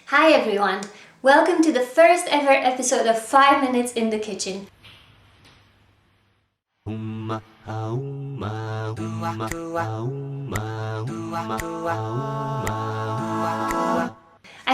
Hi everyone! Welcome to the first ever episode of 5 Minutes in the Kitchen. I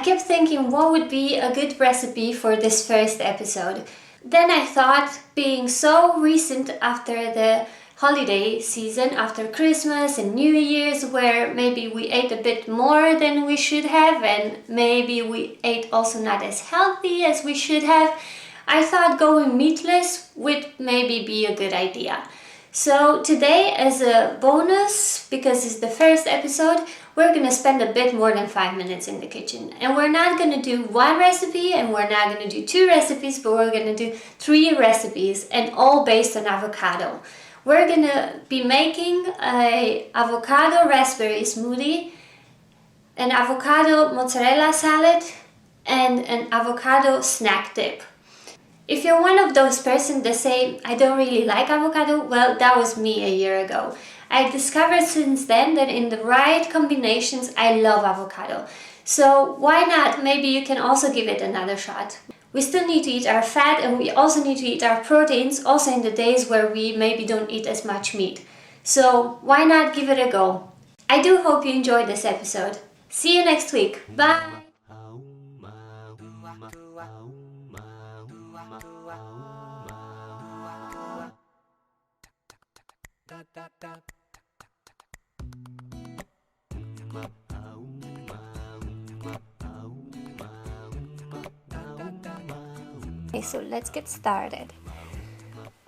kept thinking what would be a good recipe for this first episode. Then I thought, being so recent after the holiday season, after Christmas and New Year's, where maybe we ate a bit more than we should have and maybe we ate also not as healthy as we should have, I thought going meatless would maybe be a good idea. So today, as a bonus, because it's the first episode, we're going to spend a bit more than 5 minutes in the kitchen. And we're not going to do one recipe and we're not going to do two recipes, but we're going to do 3 recipes and all based on avocado. We're going to be making an avocado raspberry smoothie, an avocado mozzarella salad, and an avocado snack dip. If you're one of those persons that say, I don't really like avocado, well, that was me a year ago. I discovered since then that in the right combinations, I love avocado. So why not? Maybe you can also give it another shot. We still need to eat our fat and we also need to eat our proteins, also in the days where we maybe don't eat as much meat. So why not give it a go? I do hope you enjoyed this episode. See you next week. Bye! Okay, so let's get started.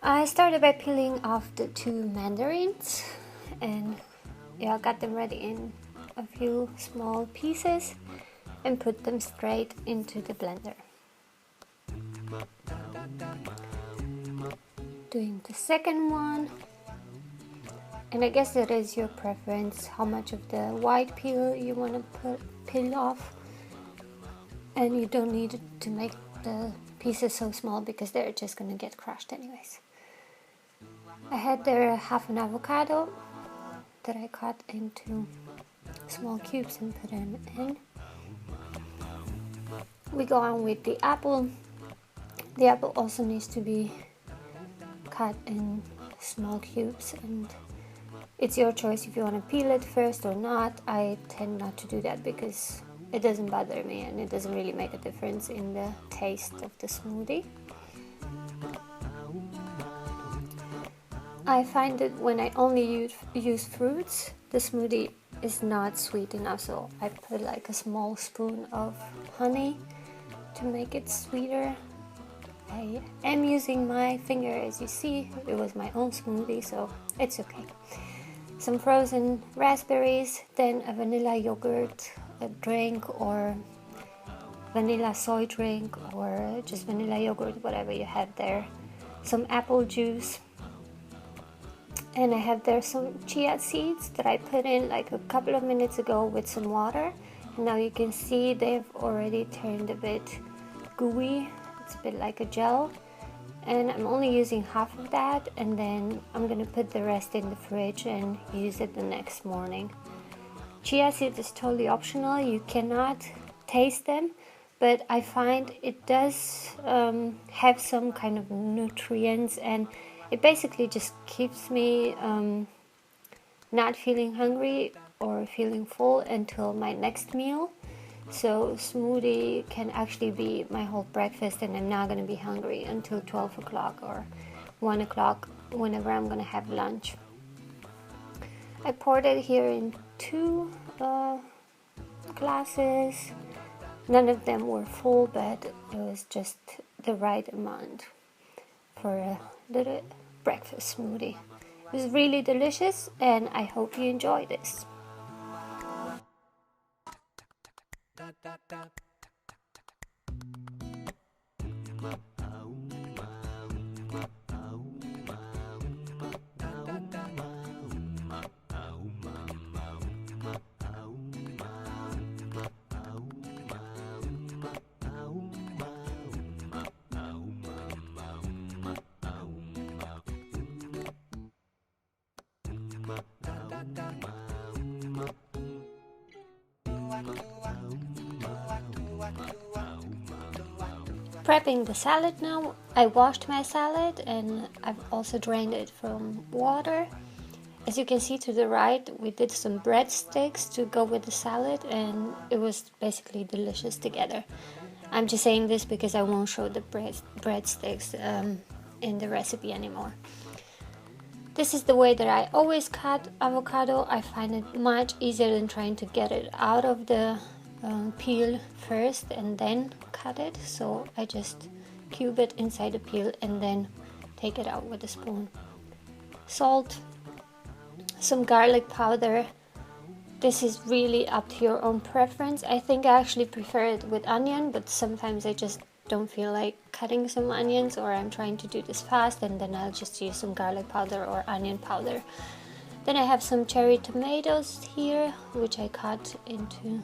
I started by peeling off the 2 mandarins and I got them ready in a few small pieces and put them straight into the blender. Doing the second one, and I guess it is your preference how much of the white peel you want to peel off, and you don't need to make the pieces so small because they're just going to get crushed anyways. I had there half an avocado that I cut into small cubes and put them in. We go on with the apple. The apple also needs to be cut in small cubes, and it's your choice if you want to peel it first or not. I tend not to do that because it doesn't bother me and it doesn't really make a difference in the taste of the smoothie. I find that when I only use fruits, the smoothie is not sweet enough, so I put like a small spoon of honey to make it sweeter. I am using my finger, as you see. It was my own smoothie, so it's okay. Some frozen raspberries, then a vanilla yogurt drink or vanilla soy drink or just vanilla yogurt, whatever you have there. Some apple juice, and I have there some chia seeds that I put in like a couple of minutes ago with some water. And now you can see they've already turned a bit gooey. It's a bit like a gel, and I'm only using half of that, and then I'm gonna put the rest in the fridge and use it the next morning. Chia seeds is totally optional. You cannot taste them, but I find it does have some kind of nutrients, and it basically just keeps me not feeling hungry or feeling full until my next meal. So smoothie can actually be my whole breakfast, and I'm not going to be hungry until 12 o'clock or 1 o'clock whenever I'm going to have lunch. I poured it here in 2 glasses. None of them were full, but it was just the right amount for a little breakfast smoothie. It was really delicious, and I hope you enjoy this. Prepping the salad now. I washed my salad and I've also drained it from water. As you can see to the right, we did some breadsticks to go with the salad and it was basically delicious together. I'm just saying this because I won't show the breadsticks in the recipe anymore. This is the way that I always cut avocado. I find it much easier than trying to get it out of the peel first and then cut it. So I just cube it inside the peel and then take it out with a spoon. Salt, some garlic powder. This is really up to your own preference. I think I actually prefer it with onion, but sometimes I just don't feel like cutting some onions, or I'm trying to do this fast, and then I'll just use some garlic powder or onion powder. Then I have some cherry tomatoes here, which I cut into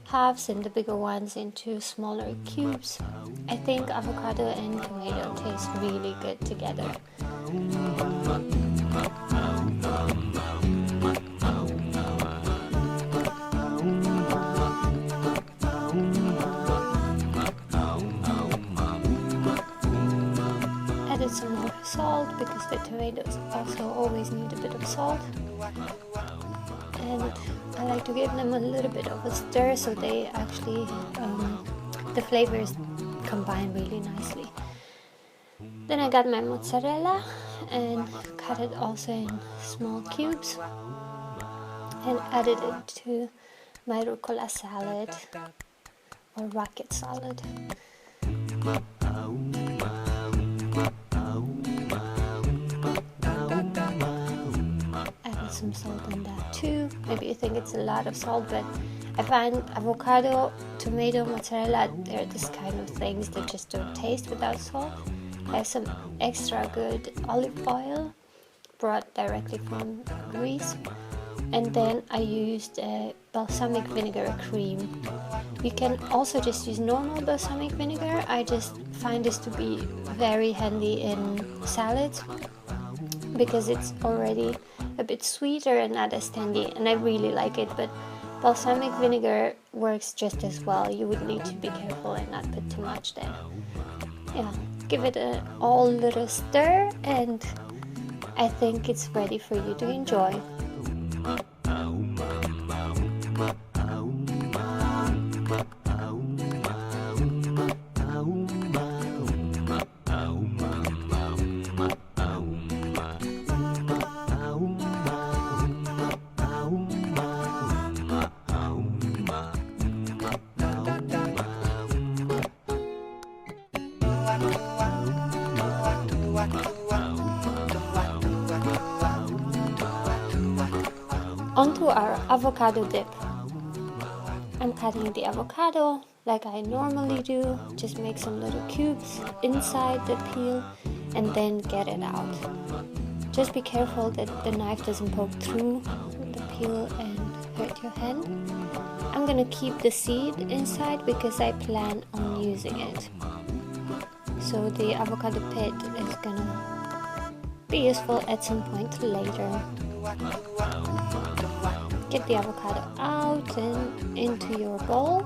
halves and the bigger ones into smaller cubes. I think avocado and tomato taste really good together. Added some more salt because the tomatoes also always need a bit of salt. And I like to give them a little bit of a stir so they actually, the flavors combine really nicely. Then I got my mozzarella and cut it also in small cubes and added it to my rucola salad or rocket salad. Added some salt in that too. Maybe you think it's a lot of salt, but I find avocado, tomato, mozzarella, they're this kind of things that just don't taste without salt. I have some extra good olive oil brought directly from Greece, and then I used balsamic vinegar cream. You can also just use normal balsamic vinegar. I just find this to be very handy in salads because it's already a bit sweeter and not as tangy, and I really like it, but balsamic vinegar works just as well. You would need to be careful and not put too much then. Yeah, give it a all little stir and I think it's ready for you to enjoy. Onto our avocado dip. I'm cutting the avocado like I normally do, just make some little cubes inside the peel and then get it out. Just be careful that the knife doesn't poke through the peel and hurt your hand. I'm gonna keep the seed inside because I plan on using it. So the avocado pit is gonna be useful at some point later. Get the avocado out and into your bowl.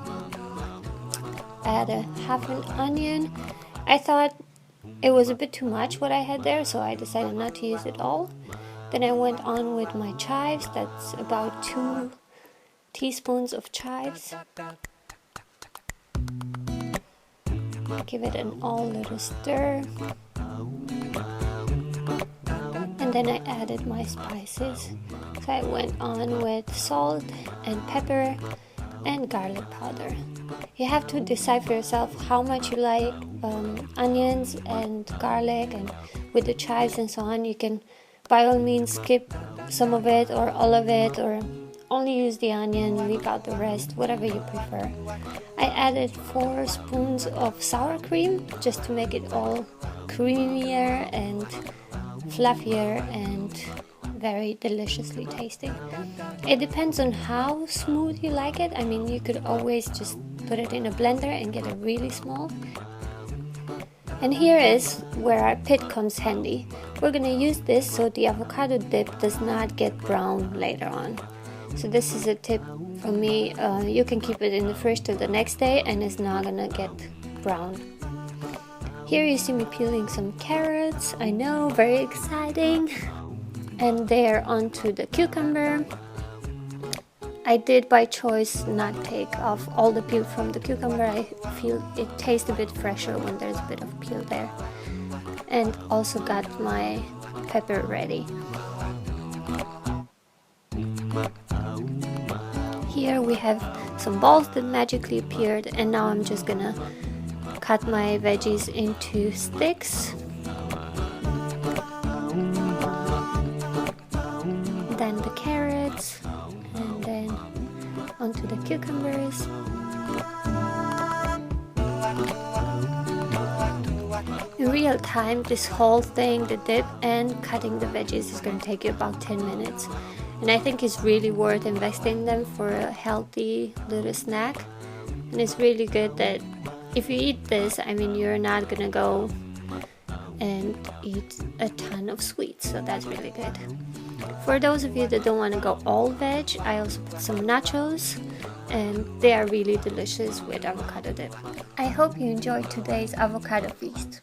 Add a half an onion. I thought it was a bit too much what I had there, so I decided not to use it all. Then I went on with my chives. That's about 2 teaspoons of chives. Give it an all little stir. And then I added my spices. So I went on with salt and pepper and garlic powder. You have to decide for yourself how much you like onions and garlic, and with the chives and so on, you can by all means skip some of it or all of it, or only use the onion, leave out the rest, whatever you prefer. I added 4 spoons of sour cream just to make it all creamier and fluffier and very deliciously tasting. It depends on how smooth you like it. I mean, you could always just put it in a blender and get it really small. And here is where our pit comes handy. We're gonna use this so the avocado dip does not get brown later on. So this is a tip from me. You can keep it in the fridge till the next day and it's not gonna get brown. Here you see me peeling some carrots. I know, very exciting. And there onto the cucumber. I did by choice not take off all the peel from the cucumber. I feel it tastes a bit fresher when there's a bit of peel there. And also got my pepper ready. Here we have some balls that magically appeared, and now I'm just gonna cut my veggies into sticks. Then the carrots, and then onto the cucumbers. In real time, this whole thing, the dip and cutting the veggies, is going to take you about 10 minutes. And I think it's really worth investing in them for a healthy little snack. And it's really good that if you eat this, I mean, you're not going to go and eat a ton of sweets. So that's really good. For those of you that don't want to go all veg, I also put some nachos, and they are really delicious with avocado dip. I hope you enjoyed today's avocado feast.